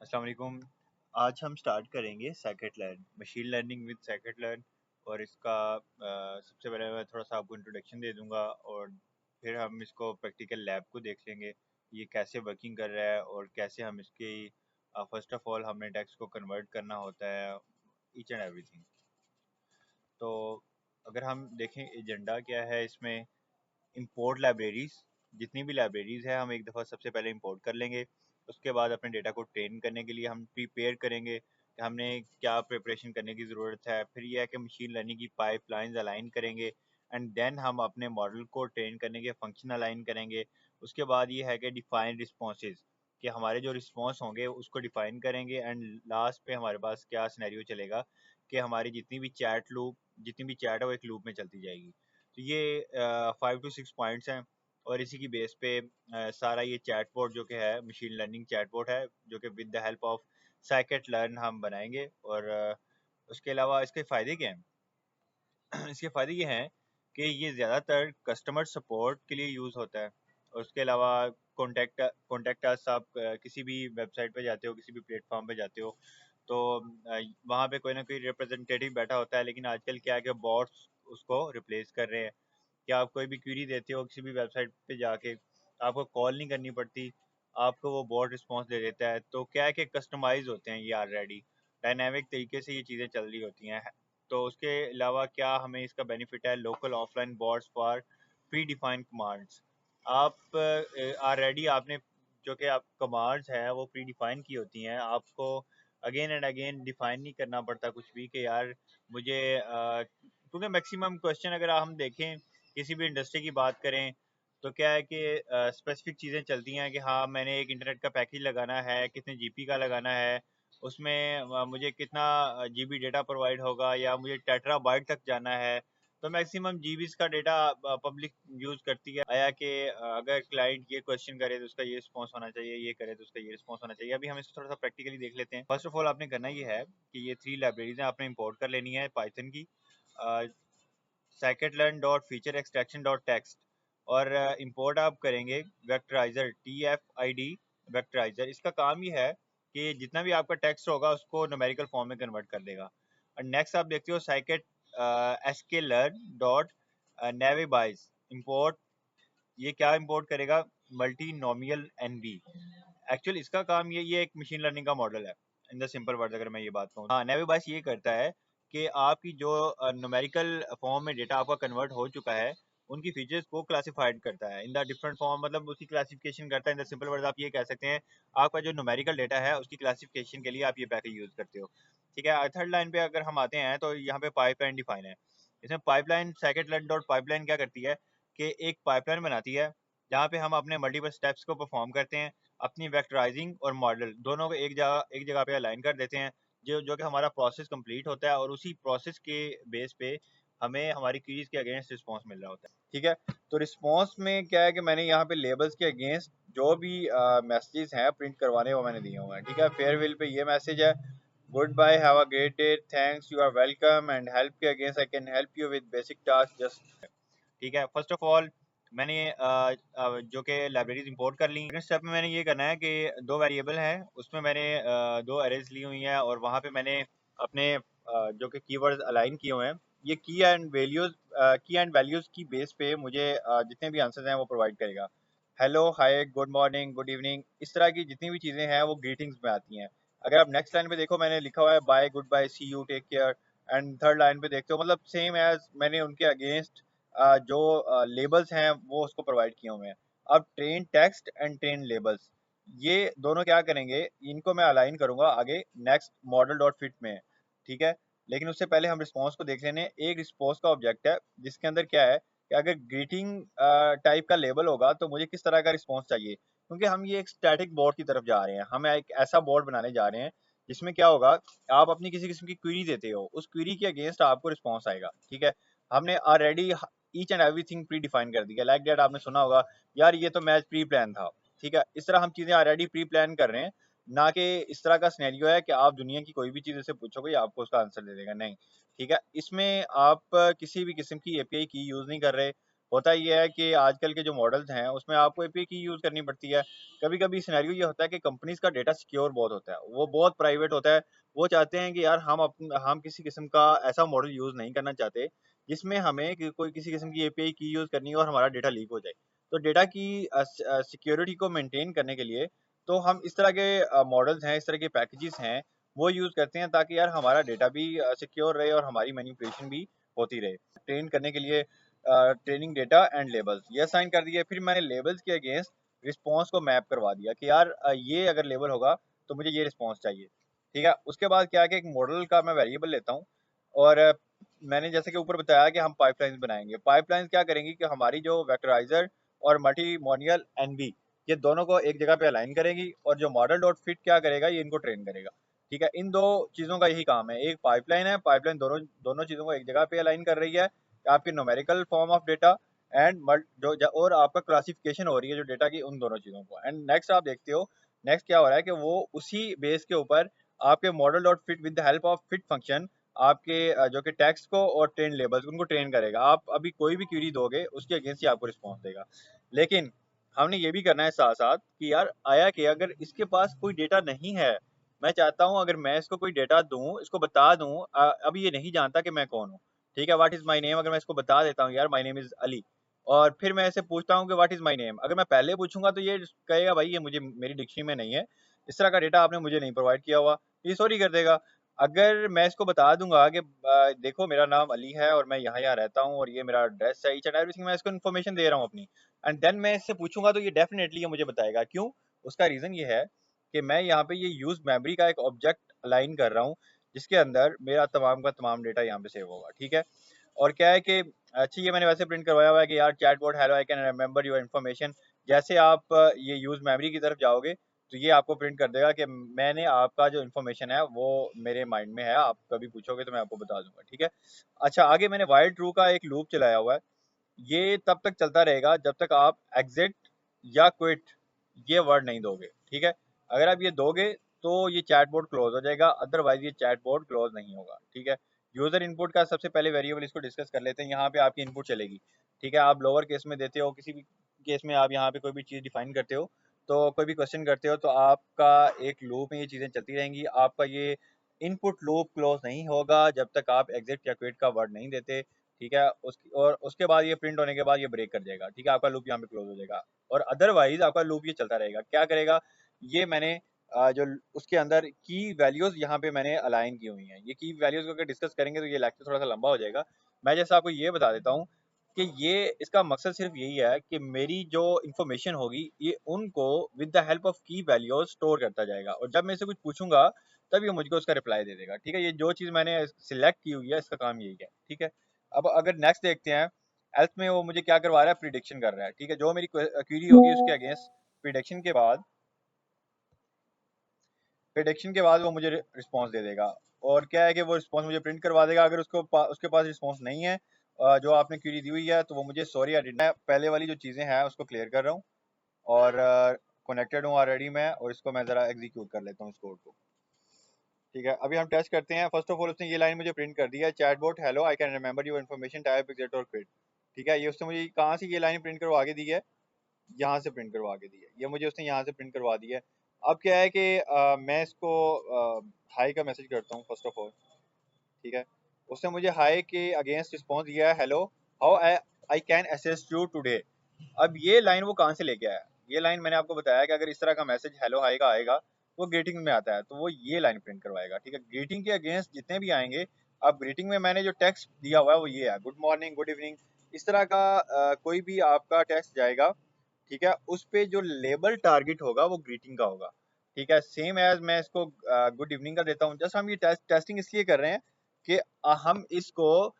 अस्सलाम वालेकुम। आज हम स्टार्ट करेंगे second learn machine learning with second learn. और इसका सबसे पहले मैं थोड़ा सा आपको इंट्रोडक्शन दे दूंगा और फिर हम इसको प्रैक्टिकल लैब को देख लेंगे, ये कैसे वर्किंग कर रहा है और कैसे हम इसकी फर्स्ट ऑफ ऑल हमें टेक्स्ट को कन्वर्ट करना होता है, ईच एंड एवरीथिंग। तो अगर हम देखें एजेंडा क्या है इसमें, इंपोर्ट लाइब्रेरीज, जितनी भी लाइब्रेरीज है हम एक दफ़ा सबसे पहले इंपोर्ट कर लेंगे। उसके बाद अपने डेटा को ट्रेन करने के लिए हम प्रिपेयर करेंगे कि हमने क्या प्रिपरेशन करने की ज़रूरत है। फिर यह है कि मशीन लर्निंग की पाइपलाइंस अलाइन करेंगे एंड देन हम अपने मॉडल को ट्रेन करने के फंक्शन अलाइन करेंगे। उसके बाद ये है कि डिफाइन रिस्पॉन्सेज, कि हमारे जो रिस्पॉन्स होंगे उसको डिफाइन करेंगे एंड लास्ट पे हमारे पास क्या सिनेरियो चलेगा कि हमारी जितनी भी चैट है वो एक लूप में चलती जाएगी। तो ये 5 to 6 पॉइंट्स हैं और इसी की बेस पे सारा ये चैटबॉट जो कि है मशीन लर्निंग चैटबॉट है, जो कि with the help of scikit learn हम बनाएंगे। और उसके अलावा इसके फ़ायदे क्या हैं? इसके फ़ायदे ये हैं कि ये ज़्यादातर कस्टमर सपोर्ट के लिए यूज़ होता है। और उसके अलावा कॉन्टेक्ट अस, आप किसी भी वेबसाइट पे जाते हो, किसी भी प्लेटफॉर्म पे जाते हो, तो वहाँ पे कोई ना कोई रिप्रेजेंटेटिव बैठा होता है। लेकिन आजकल क्या है कि बॉट्स उसको रिप्लेस कर रहे हैं। कि आप कोई भी क्वेरी देते हो किसी भी वेबसाइट पे जाके, आपको कॉल नहीं करनी पड़ती, आपको वो बॉट रिस्पॉन्स दे देता है। तो क्या है कि कस्टमाइज होते हैं ये ऑलरेडी, डायनामिक तरीके से ये चीज़ें चल रही होती हैं। तो उसके अलावा क्या हमें इसका बेनिफिट है, local offline bots for pre defined commands. आप ऑलरेडी आपने जो कि आप कमांड्स हैं वो प्री डिफाइन की होती हैं, आपको अगेन एंड अगेन डिफाइन नहीं करना पड़ता कुछ भी कि यार मुझे क्योंकि मैक्सिमम क्वेश्चन अगर हम देखें, किसी भी इंडस्ट्री की बात करें, तो क्या है कि स्पेसिफिक चीज़ें चलती हैं कि हाँ मैंने एक इंटरनेट का पैकेज लगाना है, कितने जीबी का लगाना है, उसमें मुझे कितना जीबी डेटा प्रोवाइड होगा, या मुझे टेट्राबाइट तक जाना है। तो मैक्सिमम जीबीज का डेटा पब्लिक यूज़ करती है। आया कि अगर क्लाइंट ये क्वेश्चन करे तो उसका ये रिस्पॉन्स होना चाहिए, ये करे तो उसका ये रिस्पॉन्स होना चाहिए। अभी हम इसको थोड़ा सा प्रैक्टिकली देख लेते हैं। फर्स्ट ऑफ ऑल आपने करना ये है कि ये 3 लाइब्रेरीज हैं, आपने इंपोर्ट कर लेनी है पाइथन की, scikit-learn.feature-extraction.txt। और इंपोर्ट आप करेंगे वेक्टराइजर, TFID वेक्टराइजर। इसका काम ये है कि जितना भी आपका टेक्स्ट होगा उसको न्यूमेरिकल फॉर्म में कन्वर्ट कर देगा। और नेक्स्ट आप देखते हो scikit sklearn.navibize इंपोर्ट। ये क्या इंपोर्ट करेगा? Multinomial NB। एक्चुअली इसका काम ये एक मशीन लर्निंग का मॉडल है। इन द सिंपल वर्ड्स अगर मैं ये बात कहूँ, हाँ नेविबाइस ये करता है कि आपकी जो न्यूमेरिकल फॉर्म में डेटा आपका कन्वर्ट हो चुका है, उनकी फीचर्स को क्लासिफाइड करता है इन द डिफरेंट फॉर्म, मतलब उसकी क्लासिफिकेशन करता है। इन द सिंपल वर्ड्स आप ये कह सकते हैं, आपका जो न्यूमेरिकल डेटा है उसकी क्लासिफिकेशन के लिए आप ये पैकेज यूज करते हो। ठीक है, थर्ड लाइन पे अगर हम आते हैं तो यहाँ पे पाइपलाइन डिफाइन है। इसमें pipeline second line dot pipeline क्या करती है कि एक पाइपलाइन बनाती है जहाँ पे हम अपने मल्टीपल स्टेप्स को परफॉर्म करते हैं, अपनी वेक्टराइजिंग और मॉडल दोनों को एक जगह पे अलाइन कर देते हैं, जो जो कि हमारा प्रोसेस कंप्लीट होता है। और उसी प्रोसेस के बेस पे हमें हमारी क्वेरीज के अगेंस्ट रिस्पांस मिल रहा होता है। ठीक है, तो रिस्पांस में क्या है कि मैंने यहाँ पे लेबल्स के अगेंस्ट जो भी मैसेजेस हैं प्रिंट करवाने वो मैंने दिए हुए हैं। ठीक है, फेयरवेल पे ये मैसेज है, goodbye, have a great day, thanks, you are welcome, and help के against I can help you with basic task just. ठीक है, फर्स्ट ऑफ ऑल मैंने जो कि लाइब्रेरीज इंपोर्ट कर ली। सेकंड स्टेप में मैंने ये करना है कि दो वेरिएबल हैं, उसमें मैंने दो अरेज ली हुई हैं और वहाँ पे मैंने अपने जो कि कीवर्ड्स अलाइन किए हुए हैं। ये की एंड वैल्यूज़ की बेस पे मुझे जितने भी आंसर्स हैं वो प्रोवाइड करेगा। हेलो, हाय, गुड मॉर्निंग, गुड इवनिंग, इस तरह की जितनी भी चीज़ें हैं वो ग्रीटिंग्स में आती हैं। अगर आप नेक्स्ट लाइन पे देखो, मैंने लिखा हुआ है bye, good bye, see you, take care. And third line पे देखते हो, मतलब सेम एज मैंने उनके अगेंस्ट जो लेबल्स हैं वो उसको प्रोवाइड किए हुए हैं। अब train text and train labels, ये दोनों क्या करेंगे, इनको मैं अलाइन करूंगा आगे नेक्स्ट मॉडल डॉट फिट में। ठीक है, लेकिन उससे पहले हम रिस्पॉन्स को देख लेने। एक रिस्पॉन्स का ऑब्जेक्ट है जिसके अंदर क्या है कि अगर ग्रीटिंग टाइप का लेबल होगा तो मुझे किस तरह का रिस्पॉन्स चाहिए, क्योंकि हम ये एक स्टैटिक बोर्ड की तरफ जा रहे हैं। हम एक ऐसा बोर्ड बनाने जा रहे हैं जिसमें क्या होगा, आप अपनी किसी किस्म की क्वेरी देते हो, उस क्वेरी के अगेंस्ट आपको रिस्पॉन्स आएगा। ठीक है, हमने already each and everything pre define कर दिया। लाइक दैट आपने सुना होगा, यार ये तो मैच प्री प्लान था। ठीक है, इस तरह हम चीजें ऑलरेडी प्री प्लान कर रहे हैं, ना कि इस तरह का सिनेरियो है कि आप दुनिया की कोई भी चीज से पूछोगे आपको उसका आंसर दे देगा, नहीं। ठीक है, इसमें आप किसी भी किस्म की एपीआई की यूज नहीं कर रहे। होता ये है कि आजकल के जो मॉडल्स हैं उसमें आपको एपीआई की यूज़ करनी पड़ती है। कभी कभी सिनेरियो ये होता है कि कंपनीज का डेटा सिक्योर बहुत होता है, वो बहुत प्राइवेट होता है। वो चाहते हैं कि यार हम किसी किस्म का ऐसा मॉडल यूज़ नहीं करना चाहते जिसमें हमें कोई किसी किस्म की एपीआई की यूज़ करनी हो और हमारा डेटा लीक हो जाए। तो डेटा की सिक्योरिटी को मेंटेन करने के लिए तो हम इस तरह के मॉडल्स हैं, इस तरह के पैकेजेस हैं, वो यूज़ करते हैं ताकि यार हमारा डेटा भी सिक्योर रहे और हमारी मैनिपुलेशन भी होती रहे। ट्रेन करने के लिए ट्रेनिंग डेटा एंड लेबल्स ये असाइन कर दिए। फिर मैंने लेबल्स के अगेंस्ट रिस्पॉन्स को मैप करवा दिया कि यार ये अगर लेबल होगा तो मुझे ये रिस्पॉन्स चाहिए। ठीक है, उसके बाद क्या है कि एक मॉडल का मैं वेरिएबल लेता हूँ और मैंने जैसे कि ऊपर बताया कि हम पाइपलाइंस बनाएंगे। पाइपलाइंस क्या करेंगी कि हमारी जो वेक्टराइजर और मल्टीमोनियल एनवी ये दोनों को एक जगह पे अलाइन करेगी और जो मॉडल डॉट फिट क्या करेगा, ये इनको ट्रेन करेगा। ठीक है, इन दो चीज़ों का यही काम है। एक पाइपलाइन है, पाइपलाइन दोनों दोनों चीज़ों को एक जगह पे अलाइन कर रही है, आपकी numerical form of data and और आपका क्लासिफिकेशन हो रही है जो डेटा की उन दोनों चीज़ों को। एंड नेक्स्ट आप देखते हो, नेक्स्ट क्या हो रहा है कि वो उसी बेस के ऊपर आपके model dot fit with the help of fit function आपके जो कि टेक्स्ट को और ट्रेन लेबल्स उनको ट्रेन करेगा। आप अभी कोई भी क्वेरी दोगे उसके अगेंस्ट ही आपको रिस्पॉन्स देगा। लेकिन हमने ये भी करना है साथ साथ कि यार आया कि अगर इसके पास कोई डेटा नहीं है, मैं चाहता हूँ अगर मैं इसको कोई डेटा दूँ, इसको बता दूँ, अभी ये नहीं जानता कि मैं कौन हूँ। ठीक है, व्हाट इज़ माय नेम, अगर मैं इसको बता देता हूँ यार माय नेम इज़ अली, और फिर मैं ऐसे पूछता हूँ कि व्हाट इज़ माय नेम, अगर मैं पहले पूछूंगा तो ये कहेगा भाई ये मुझे मेरी डिक्शनरी में नहीं है, इस तरह का डेटा आपने मुझे नहीं प्रोवाइड किया हुआ, ये सॉरी कर देगा। अगर मैं इसको बता दूंगा कि देखो मेरा नाम अली है और मैं यहाँ यहाँ रहता हूँ और ये मेरा एड्रेस है, ईच एंड एवरीथिंग मैं इसको इन्फॉर्मेशन दे रहा हूँ अपनी, एंड देन मैं इससे पूछूंगा तो ये डेफिनेटली ये मुझे बताएगा। क्यों? उसका रीज़न ये है कि मैं यहाँ पे ये यूज मेमोरी का एक ऑब्जेक्ट अलाइन कर रहा हूँ जिसके अंदर मेरा तमाम का तमाम डेटा यहाँ पे सेव होगा। ठीक है, और क्या है कि अच्छा ये मैंने वैसे प्रिंट करवाया हुआ है कि यार chatbot hello I can remember your information. जैसे आप ये यूज मेमोरी की तरफ जाओगे तो ये आपको प्रिंट कर देगा कि मैंने आपका जो इन्फॉर्मेशन है वो मेरे माइंड में है, आप कभी पूछोगे तो मैं आपको बता दूंगा। ठीक है, अच्छा आगे मैंने वाइल ट्रू का एक लूप चलाया हुआ है। ये तब तक चलता रहेगा जब तक आप एग्जिट या क्विट ये वर्ड नहीं दोगे। ठीक है, अगर आप ये दोगे तो ये चैटबॉट क्लोज हो जाएगा, अदरवाइज ये चैटबॉट क्लोज नहीं होगा। ठीक है, यूजर इनपुट का सबसे पहले वेरिएबल इसको डिस्कस कर लेते हैं। यहाँ पे आपकी इनपुट चलेगी। ठीक है, आप लोअर केस में देते हो, किसी भी केस में आप यहाँ पे कोई भी चीज़ डिफाइन करते हो तो कोई भी क्वेश्चन करते हो तो आपका एक लूप में ये चीज़ें चलती रहेंगी। आपका ये इनपुट लूप क्लोज नहीं होगा जब तक आप एग्जिट या क्विट का वर्ड नहीं देते। ठीक है, उसके बाद ये प्रिंट होने के बाद ये ब्रेक कर जाएगा। ठीक है, आपका लूप यहाँ पे क्लोज हो जाएगा और अदरवाइज आपका लूप ये चलता रहेगा। क्या करेगा, ये मैंने जो उसके अंदर की वैल्यूज यहाँ पे मैंने अलाइन की हुई हैं। ये की वैल्यूज को अगर डिस्कस करेंगे तो ये लेक्चर थोड़ा सा लंबा हो जाएगा। मैं जैसा आपको ये बता देता हूँ कि ये इसका मकसद सिर्फ यही है कि मेरी जो इन्फॉर्मेशन होगी ये उनको विद द हेल्प ऑफ की वैल्यूज स्टोर करता जाएगा और जब मैं इसे कुछ पूछूंगा तब ये मुझको उसका रिप्लाई दे देगा। ठीक है, ये जो चीज़ मैंने सिलेक्ट की हुई है इसका काम यही है। ठीक है, अब अगर नेक्स्ट देखते हैं, एल्स में वो मुझे क्या करवा रहा है, प्रिडिक्शन कर रहा है। ठीक है, जो मेरी क्वेरी होगी उसके अगेंस्ट प्रिडिक्शन के बाद वो मुझे रिस्पॉन्स दे देगा। और क्या है कि वो रिस्पॉन्स मुझे प्रिंट करवा देगा। अगर उसके पास रिस्पॉन्स नहीं है जो आपने क्वेरी दी हुई है तो वो मुझे सॉरी मैं पहले वाली जो चीज़ें हैं उसको क्लियर कर रहा हूँ और कनेक्टेड हूँ ऑलरेडी मैं, और इसको मैं ज़रा एग्जीक्यूट कर लेता हूँ इस कोड को। ठीक है, अभी हम टेस्ट करते हैं। फर्स्ट ऑफ ऑल उसने ये लाइन मुझे प्रिंट कर दिया है, chatbot hello I can remember your information type exit और क्विट। ठीक है, ये उसने मुझे कहाँ से ये लाइन प्रिंट करवा के दी है, यहाँ से प्रिंट करवा के दी है, ये मुझे उसने यहाँ से प्रिंट करवा दी है। अब क्या है कि मैं इसको हाई का मैसेज करता हूँ फर्स्ट ऑफ ऑल। ठीक है, उसने मुझे हाई के अगेंस्ट रिस्पॉन्स दिया है, hello how I can assist you today. अब ये लाइन वो कहाँ से लेके आया, ये लाइन मैंने आपको बताया कि अगर इस तरह का मैसेज हेलो हाई का आएगा वो ग्रीटिंग में आता है तो वो ये लाइन प्रिंट करवाएगा। ठीक है, ग्रीटिंग के अगेंस्ट जितने भी आएंगे, अब ग्रीटिंग में मैंने जो टेक्स्ट दिया हुआ है वो ये है, गुड मॉर्निंग, गुड इवनिंग, इस तरह का कोई भी आपका टेक्स्ट जाएगा। ठीक है, उस पे जो लेबल टारगेट होगा वो ग्रीटिंग का होगा। ठीक है, सेम एज मैं इसको गुड इवनिंग का देता हूँ। जस्ट हम ये टेस्टिंग इसलिए कर रहे हैं कि हम इसको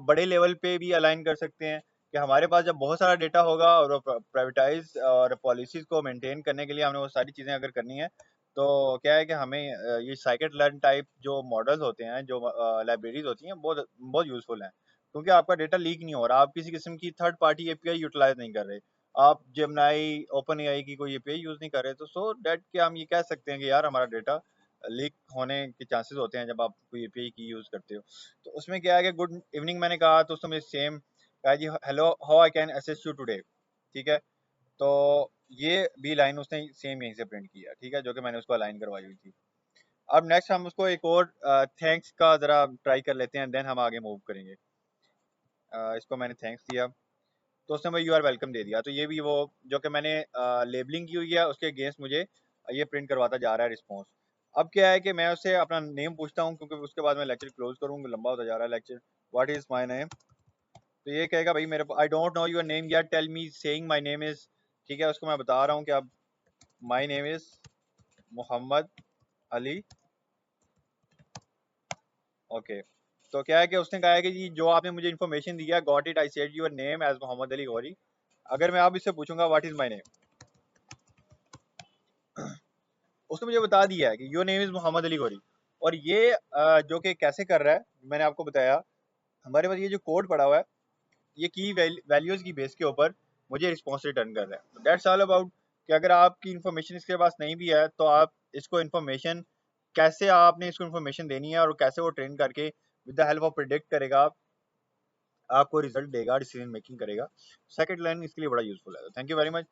बड़े लेवल पे भी अलाइन कर सकते हैं कि हमारे पास जब बहुत सारा डेटा होगा और प्राइवेटाइज और पॉलिसीज को मेंटेन करने के लिए हमने वो सारी चीज़ें अगर करनी है तो क्या है कि हमें ये साइकिट लर्न टाइप जो मॉडल्स होते हैं, जो लाइब्रेरीज होती हैं, बहुत बहुत यूजफुल हैं क्योंकि आपका डेटा लीक नहीं हो रहा, आप किसी किस्म की थर्ड पार्टी एपीआई यूटिलाइज नहीं कर रहे, आप जेमिनाई ओपन एआई की कोई एपीआई यूज नहीं कर रहे, तो सो डेट कि हम ये कह सकते हैं कि यार हमारा डेटा लीक होने के चांसेस होते हैं जब आप कोई एपीआई की यूज करते हो। तो उसमें क्या है कि गुड इवनिंग मैंने कहा तो उसने मुझे सेम कहा जी hello how I can assist you today, ठीक है। तो ये भी लाइन उसने सेम यहीं से प्रिंट किया, ठीक है, जो कि मैंने उसको अलाइन करवाई हुई थी। अब नेक्स्ट हम उसको एक और थैंक्स का ज़रा ट्राई कर लेते हैं, देन हम आगे मूव करेंगे। इसको मैंने थैंक्स दिया तो उसने मुझे यू आर वेलकम दे दिया। तो ये भी वो जो कि मैंने लेबलिंग की हुई है उसके अगेंस्ट मुझे ये प्रिंट करवाता जा रहा है रिस्पॉन्स। अब क्या है कि मैं उससे अपना नेम पूछता हूँ, क्योंकि उसके बाद मैं लेक्चर क्लोज करूँगा, लंबा होता जा रहा है lecture. What is my name? तो ये कहेगा भाई मेरे I don't know your name यार, tell me saying my name is, ठीक है, उसको मैं बता रहा हूँ कि अब my name is Mohammad Ali. Okay, तो क्या है कि उसने कहा है कि जी जो आपने मुझे इन्फॉर्मेशन दिया, got it, I said your name as Mohammad Ali Ghori. अगर मैं अब इससे पूछूंगा व्हाट इज़ माय नेम, उसने मुझे बता दिया है कि your name is Mohammad Ali Ghori. और ये जो कि कैसे कर रहा है, मैंने आपको बताया, हमारे पास ये जो कोड पड़ा हुआ है, ये की वैल्यूज़ की बेस के ऊपर मुझे रिस्पॉन्स रिटर्न कर रहा है। दैट्स ऑल अबाउट कि अगर आपकी इन्फॉर्मेशन इसके पास नहीं भी है तो आप इसको इन्फॉर्मेशन कैसे आपने इसको इन्फॉर्मेशन देनी है और कैसे वो ट्रेन करके with the help of predict करेगा, आपको रिजल्ट देगा, डिसीजन मेकिंग करेगा। सेकंड लाइन इसके लिए बड़ा यूजफुल है। Thank you very much.